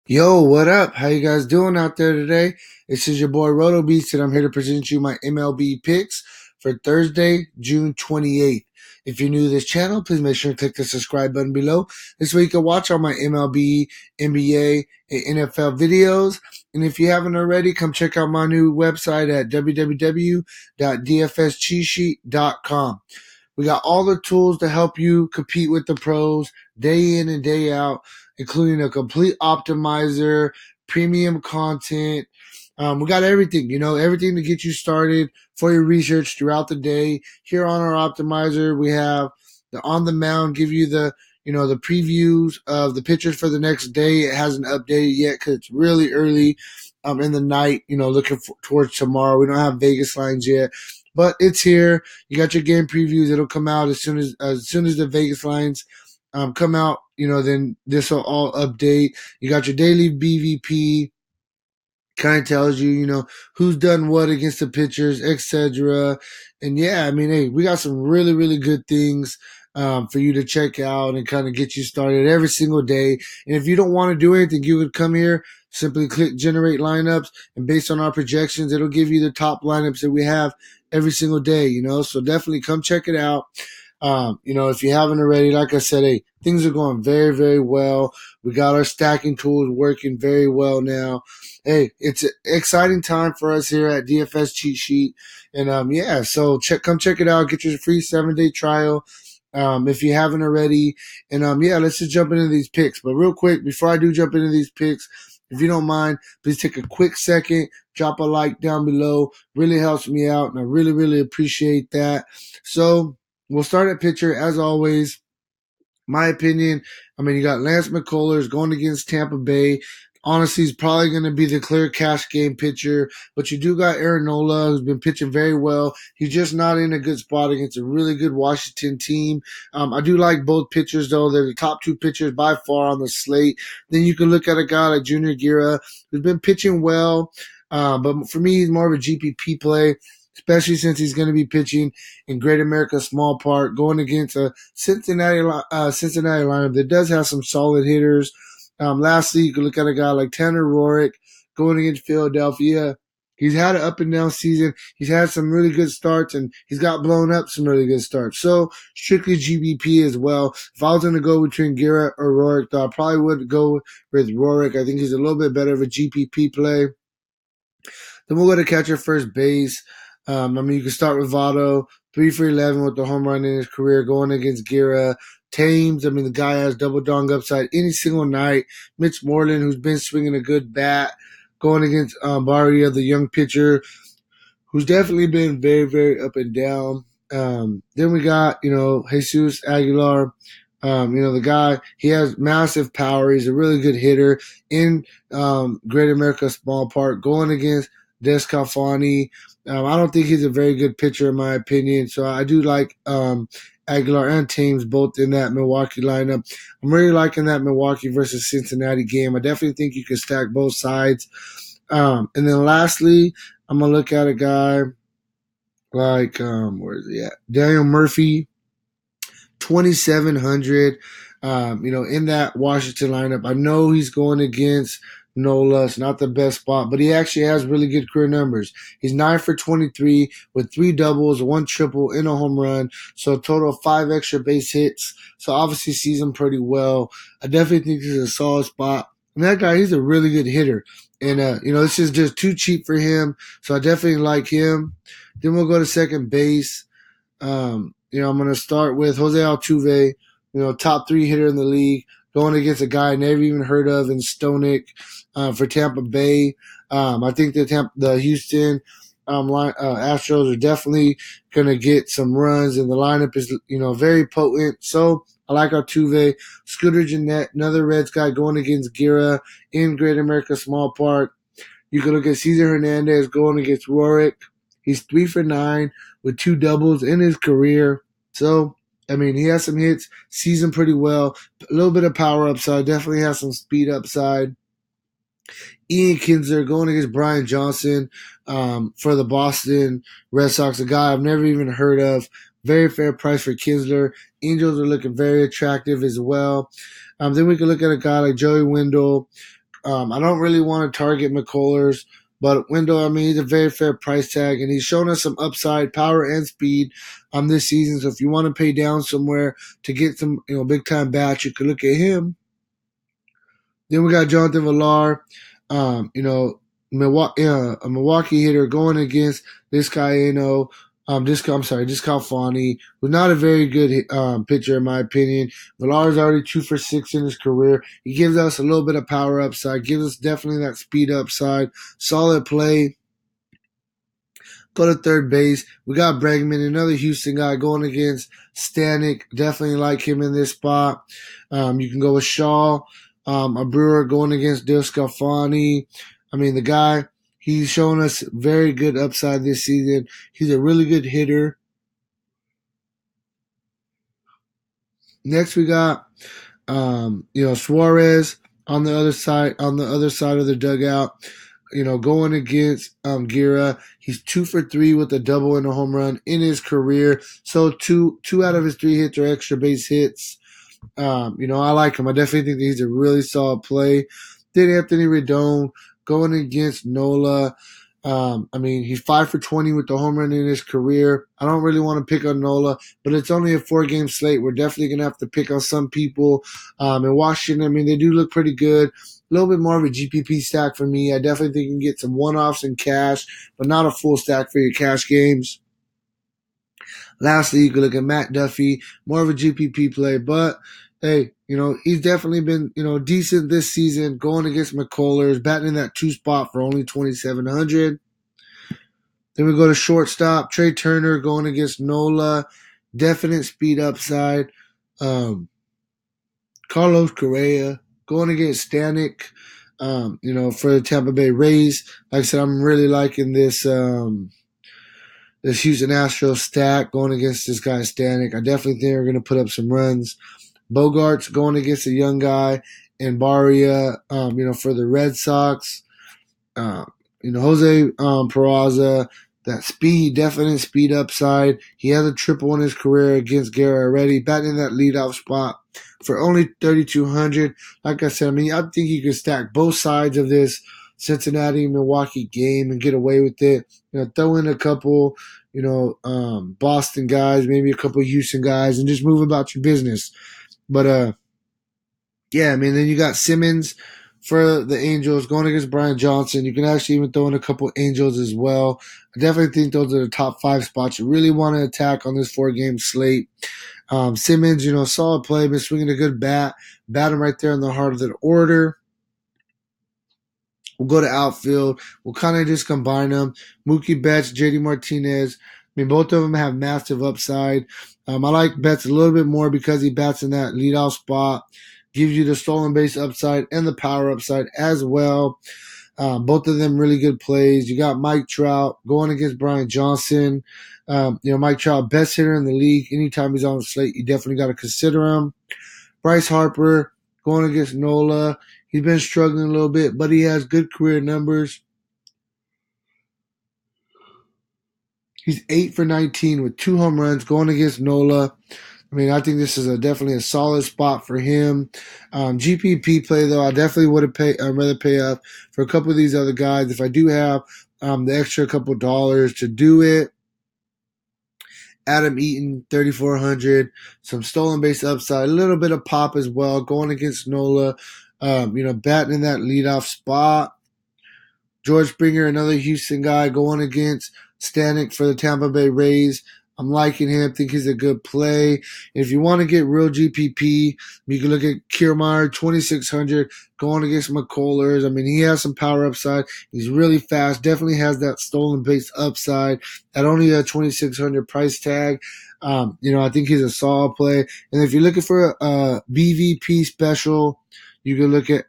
Yo, what up? How you guys doing out there today? This is your boy Roto Beast, and I'm here to present you my MLB picks for Thursday, June 28th. If you're new to this channel, please make sure to click the subscribe button below. This way you can watch all my MLB, NBA, and NFL videos. And if you haven't already, come check out my new website at www.dfscheatsheet.com. We got all the tools to help you compete with the pros day in and day out, including a complete optimizer, premium content. We got everything, everything to get you started for your research throughout the day. Here on our optimizer, we have the on the mound, give you the previews of the pitchers for the next day. It hasn't updated yet because it's really early in the night, looking towards tomorrow. We don't have Vegas lines yet, but it's here. You got your game previews. It'll come out as soon as the Vegas lines come out. Then this will all update. You got your daily BVP. Kind of tells you, who's done what against the pitchers, etc. And yeah, hey, we got some really, really good things for you to check out and kind of get you started every single day. And if you don't want to do anything, you would come here, simply click generate lineups, and based on our projections, it'll give you the top lineups that we have every single day, so definitely come check it out. If you haven't already, like I said, hey, things are going very, very well. We got our stacking tools working very well now. Hey, it's an exciting time for us here at DFS Cheat Sheet. And, so come check it out. Get your free 7-day trial. If you haven't already. And, let's just jump into these picks. But real quick, before I do jump into these picks, if you don't mind, please take a quick second, drop a like down below. Really helps me out, and I really, really appreciate that. So we'll start at pitcher, as always. My opinion, you got Lance McCullers going against Tampa Bay. Honestly, he's probably going to be the clear cash game pitcher, but you do got Aaron Nola, who's been pitching very well. He's just not in a good spot against a really good Washington team. I do like both pitchers, though. They're the top two pitchers by far on the slate. Then you can look at a guy like Junior Guerra, who's been pitching well, but for me, he's more of a GPP play, especially since he's going to be pitching in Great America Small Park, going against a Cincinnati lineup that does have some solid hitters. Lastly, you can look at a guy like Tanner Roark going against Philadelphia. He's had an up and down season. He's had some really good starts, and he's got blown up some really good starts. So strictly GBP as well. If I was going to go between Guerra or Roark, though, I probably would go with Roark. I think he's a little bit better of a GPP play. Then we'll go to catcher first base. You can start with Votto, 3 for 11 with the home run in his career, going against Guerra. Thames, the guy has double dong upside any single night. Mitch Moreland, who's been swinging a good bat, going against Barria, the young pitcher, who's definitely been very, very up and down. Then we got, Jesus Aguilar. The guy, he has massive power. He's a really good hitter in Great America Small Park, going against Descalfani. I don't think he's a very good pitcher in my opinion, so I do like Aguilar and Thames both in that Milwaukee lineup. I'm really liking that Milwaukee versus Cincinnati game. I definitely think you can stack both sides. And then lastly, I'm going to look at a guy like, where is he at? Daniel Murphy, 2,700, in that Washington lineup. I know he's going against Nola. It's not the best spot, but he actually has really good career numbers. He's 9 for 23 with 3 doubles, 1 triple, and a home run. So a total of 5 extra base hits. So obviously sees him pretty well. I definitely think this is a solid spot. And that guy, he's a really good hitter. And, this is just too cheap for him. So I definitely like him. Then we'll go to second base. I'm going to start with Jose Altuve, top 3 hitter in the league, going against a guy I never even heard of in Stonick for Tampa Bay. I think the Houston Astros are definitely going to get some runs, and the lineup is, very potent. So I like Altuve. Scooter Gennett, another Reds guy going against Guerra in Great America Small Park. You can look at Cesar Hernandez going against Roark. He's 3 for 9 with 2 doubles in his career. So, he has some hits, sees him pretty well. A little bit of power upside, definitely has some speed upside. Ian Kinsler going against Brian Johnson for the Boston Red Sox, a guy I've never even heard of. Very fair price for Kinsler. Angels are looking very attractive as well. Then we can look at a guy like Joey Wendell I don't really want to target McCullers, but Wendell, I mean, he's a very fair price tag, and he's shown us some upside, power, and speed this season. So if you want to pay down somewhere to get some, big time bats, you could look at him. Then we got Jonathan Villar, a Milwaukee hitter going against this guy, this Calfani, who's not a very good pitcher in my opinion. Villar is already 2 for 6 in his career. He gives us a little bit of power upside, gives us definitely that speed upside, solid play. Go to third base. We got Bregman, another Houston guy going against Stanek. Definitely like him in this spot. You can go with Shaw, a Brewer going against Del Scalfani. I mean, the guy, he's shown us very good upside this season. He's a really good hitter. Next, we got, Suarez on the other side of the dugout. Going against Gira. He's 2 for 3 with a double and a home run in his career. So two out of his 3 hits are extra base hits. I like him. I definitely think that he's a really solid play. Then Anthony Rendon going against Nola. He's 5 for 20 with the home run in his career. I don't really want to pick on Nola, but it's only a 4-game slate. We're definitely going to have to pick on some people. In Washington, they do look pretty good. A little bit more of a GPP stack for me. I definitely think you can get some one-offs in cash, but not a full stack for your cash games. Lastly, you can look at Matt Duffy, more of a GPP play, but hey, he's definitely been, decent this season, going against McCullers, batting in that 2 spot for only 2,700. Then we go to shortstop, Trey Turner going against Nola, definite speed upside. Carlos Correa going against Stanek, for the Tampa Bay Rays. Like I said, I'm really liking this Houston Astros stack going against this guy Stanek. I definitely think they're going to put up some runs. Bogarts going against a young guy, and Barria, for the Red Sox. Jose Peraza, that definite speed upside. He has a triple in his career against Guerra already, batting in that leadoff spot for only 3,200. Like I said, I think you can stack both sides of this Cincinnati-Milwaukee game and get away with it. Throw in a couple, Boston guys, maybe a couple Houston guys, and just move about your business. But, then you got Simmons for the Angels going against Brian Johnson. You can actually even throw in a couple Angels as well. I definitely think those are the top 5 spots you really want to attack on this 4-game slate. Simmons, solid play, been swinging a good bat. Bat him right there in the heart of the order. We'll go to outfield. We'll kind of just combine them. Mookie Betts, JD Martinez. Both of them have massive upside. I like Betts a little bit more because he bats in that leadoff spot. Gives you the stolen base upside and the power upside as well. Both of them really good plays. You got Mike Trout going against Brian Johnson. Mike Trout, best hitter in the league. Anytime he's on the slate, you definitely got to consider him. Bryce Harper going against Nola. He's been struggling a little bit, but he has good career numbers. He's 8 for 19 with 2 home runs going against Nola. I think this is definitely a solid spot for him. GPP play, though, I definitely would have rather pay up for a couple of these other guys if I do have the extra couple dollars to do it. Adam Eaton, 3,400. Some stolen base upside, a little bit of pop as well, going against Nola. Batting in that leadoff spot. George Springer, another Houston guy, going against Stanek for the Tampa Bay Rays. I'm liking him. I think he's a good play. If you want to get real GPP, you can look at Kiermaier, 2,600, going against McCullers. He has some power upside. He's really fast. Definitely has that stolen base upside at only a 2,600 price tag. I think he's a solid play. And if you're looking for a BVP special, you can look at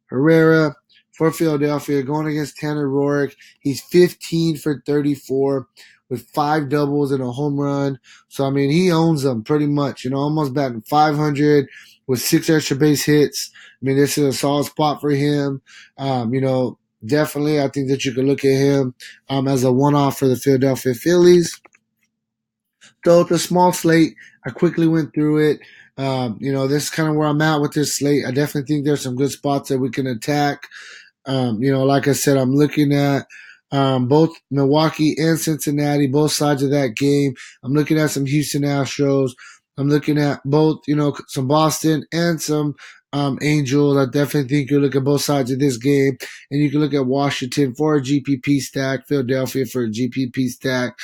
Herrera for Philadelphia going against Tanner Roark. He's 15 for 34. With 5 doubles and a home run. So, he owns them pretty much, almost batting 500 with 6 extra base hits. This is a solid spot for him. Definitely, I think that you can look at him as a one-off for the Philadelphia Phillies. So, it's a small slate. I quickly went through it. This is kind of where I'm at with this slate. I definitely think there's some good spots that we can attack. Like I said, I'm looking at both Milwaukee and Cincinnati, both sides of that game. I'm looking at some Houston Astros. I'm looking at both, some Boston and some Angels. I definitely think you look at both sides of this game, and you can look at Washington for a GPP stack, Philadelphia for a GPP stack.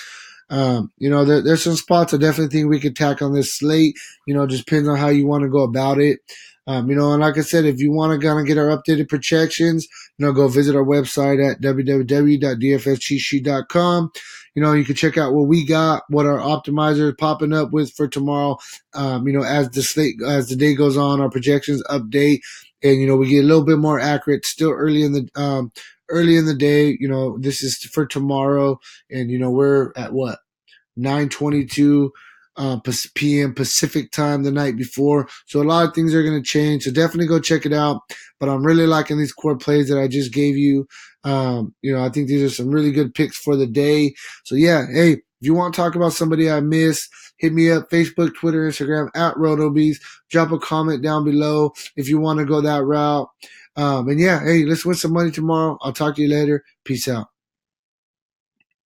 There's some spots I definitely think we could tack on this slate. Just depends on how you want to go about it. And like I said, if you want to kind of get our updated projections, go visit our website at www.dfscheatsheet.com. You can check out what we got, what our optimizer is popping up with for tomorrow. As the day goes on, our projections update, and we get a little bit more accurate. Still early in the day. This is for tomorrow, and we're at what? 9:22 p.m. Pacific time the night before. So a lot of things are going to change. So definitely go check it out. But I'm really liking these core plays that I just gave you. I think these are some really good picks for the day. So yeah, hey, if you want to talk about somebody I missed, hit me up, Facebook, Twitter, Instagram, at RotoBees. Drop a comment down below if you want to go that route. And yeah, hey, let's win some money tomorrow. I'll talk to you later. Peace out.